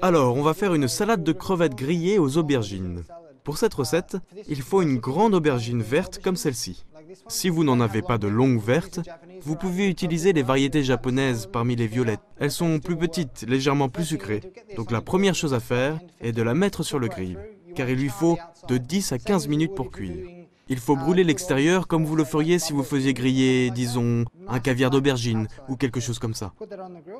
Alors, on va faire une salade de crevettes grillées aux aubergines. Pour cette recette, il faut une grande aubergine verte comme celle-ci. Si vous n'en avez pas de longue verte, vous pouvez utiliser les variétés japonaises parmi les violettes. Elles sont plus petites, légèrement plus sucrées. Donc la première chose à faire est de la mettre sur le grill, car il lui faut de 10 à 15 minutes pour cuire. Il faut brûler l'extérieur comme vous le feriez si vous faisiez griller, disons, un caviar d'aubergine ou quelque chose comme ça.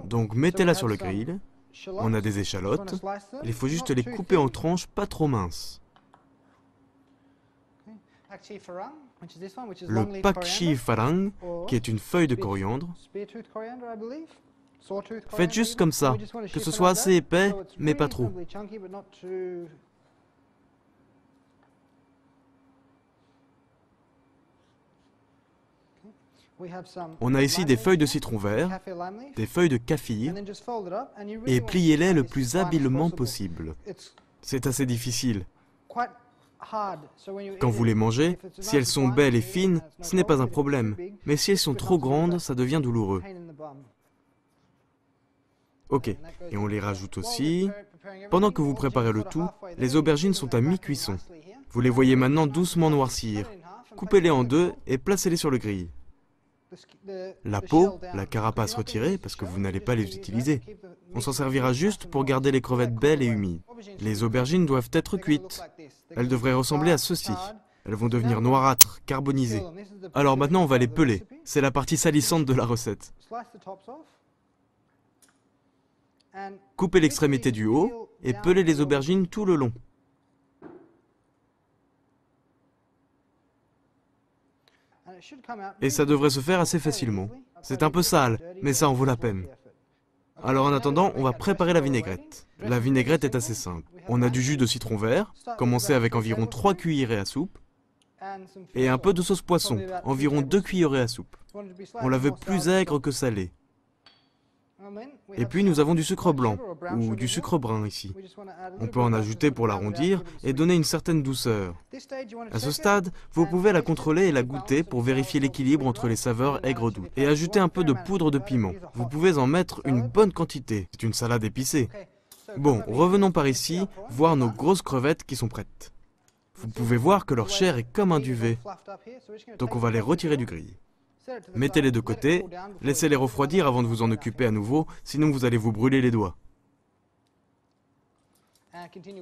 Donc mettez-la sur le grill. On a des échalotes. Il faut juste les couper en tranches pas trop minces. Le pakchi farang, qui est une feuille de coriandre. Faites juste comme ça, que ce soit assez épais, mais pas trop. On a ici des feuilles de citron vert, des feuilles de kaffir, et pliez-les le plus habilement possible. C'est assez difficile. Quand vous les mangez, si elles sont belles et fines, ce n'est pas un problème. Mais si elles sont trop grandes, ça devient douloureux. Ok, et on les rajoute aussi. Pendant que vous préparez le tout, les aubergines sont à mi-cuisson. Vous les voyez maintenant doucement noircir. Coupez-les en deux et placez-les sur le grill. La peau, la carapace retirée, parce que vous n'allez pas les utiliser. On s'en servira juste pour garder les crevettes belles et humides. Les aubergines doivent être cuites. Elles devraient ressembler à ceci. Elles vont devenir noirâtres, carbonisées. Alors maintenant, on va les peler. C'est la partie salissante de la recette. Coupez l'extrémité du haut et pelez les aubergines tout le long. Et ça devrait se faire assez facilement. C'est un peu sale, mais ça en vaut la peine. Alors en attendant, on va préparer la vinaigrette. La vinaigrette est assez simple. On a du jus de citron vert, commencez avec environ 3 cuillerées à soupe, et un peu de sauce poisson, environ 2 cuillerées à soupe. On la veut plus aigre que salée. Et puis nous avons du sucre blanc, ou du sucre brun ici. On peut en ajouter pour l'arrondir et donner une certaine douceur. À ce stade, vous pouvez la contrôler et la goûter pour vérifier l'équilibre entre les saveurs aigres-douces. Et ajouter un peu de poudre de piment. Vous pouvez en mettre une bonne quantité. C'est une salade épicée. Bon, revenons par ici, voir nos grosses crevettes qui sont prêtes. Vous pouvez voir que leur chair est comme un duvet. Donc on va les retirer du grill. Mettez-les de côté, laissez-les refroidir avant de vous en occuper à nouveau, sinon vous allez vous brûler les doigts.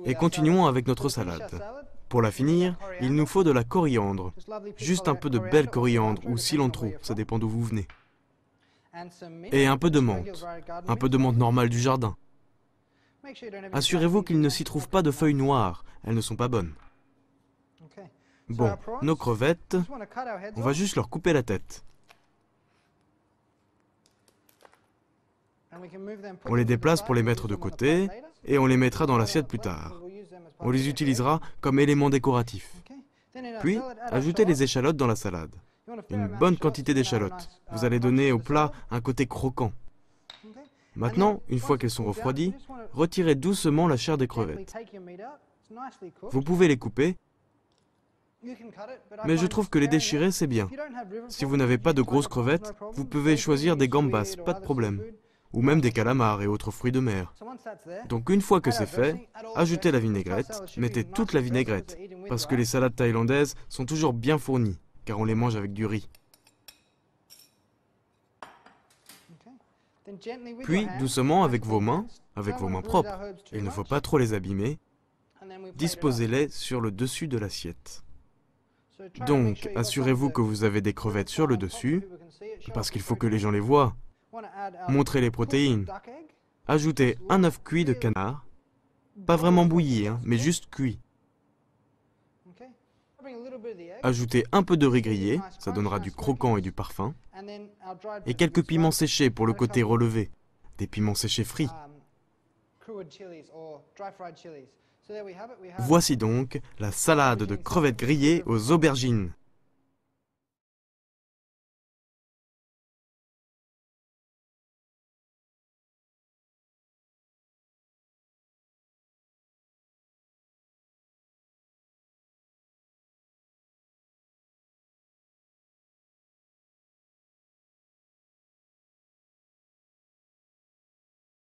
Et continuons avec notre salade. Pour la finir, il nous faut de la coriandre. Juste un peu de belle coriandre ou cilantro, ça dépend d'où vous venez. Et un peu de menthe normale du jardin. Assurez-vous qu'il ne s'y trouve pas de feuilles noires, elles ne sont pas bonnes. Bon, nos crevettes, on va juste leur couper la tête. On les déplace pour les mettre de côté et on les mettra dans l'assiette plus tard. On les utilisera comme éléments décoratifs. Puis, ajoutez les échalotes dans la salade. Une bonne quantité d'échalotes. Vous allez donner au plat un côté croquant. Maintenant, une fois qu'elles sont refroidies, retirez doucement la chair des crevettes. Vous pouvez les couper, mais je trouve que les déchirer, c'est bien. Si vous n'avez pas de grosses crevettes, vous pouvez choisir des gambas, pas de problème. Ou même des calamars et autres fruits de mer. Donc une fois que c'est fait, ajoutez la vinaigrette, mettez toute la vinaigrette, parce que les salades thaïlandaises sont toujours bien fournies, car on les mange avec du riz. Puis, doucement avec vos mains propres, il ne faut pas trop les abîmer, disposez-les sur le dessus de l'assiette. Donc, assurez-vous que vous avez des crevettes sur le dessus, parce qu'il faut que les gens les voient. Montrez les protéines. Ajoutez un œuf cuit de canard. Pas vraiment bouilli, mais juste cuit. Ajoutez un peu de riz grillé, ça donnera du croquant et du parfum. Et quelques piments séchés pour le côté relevé. Des piments séchés frits. Voici donc la salade de crevettes grillées aux aubergines.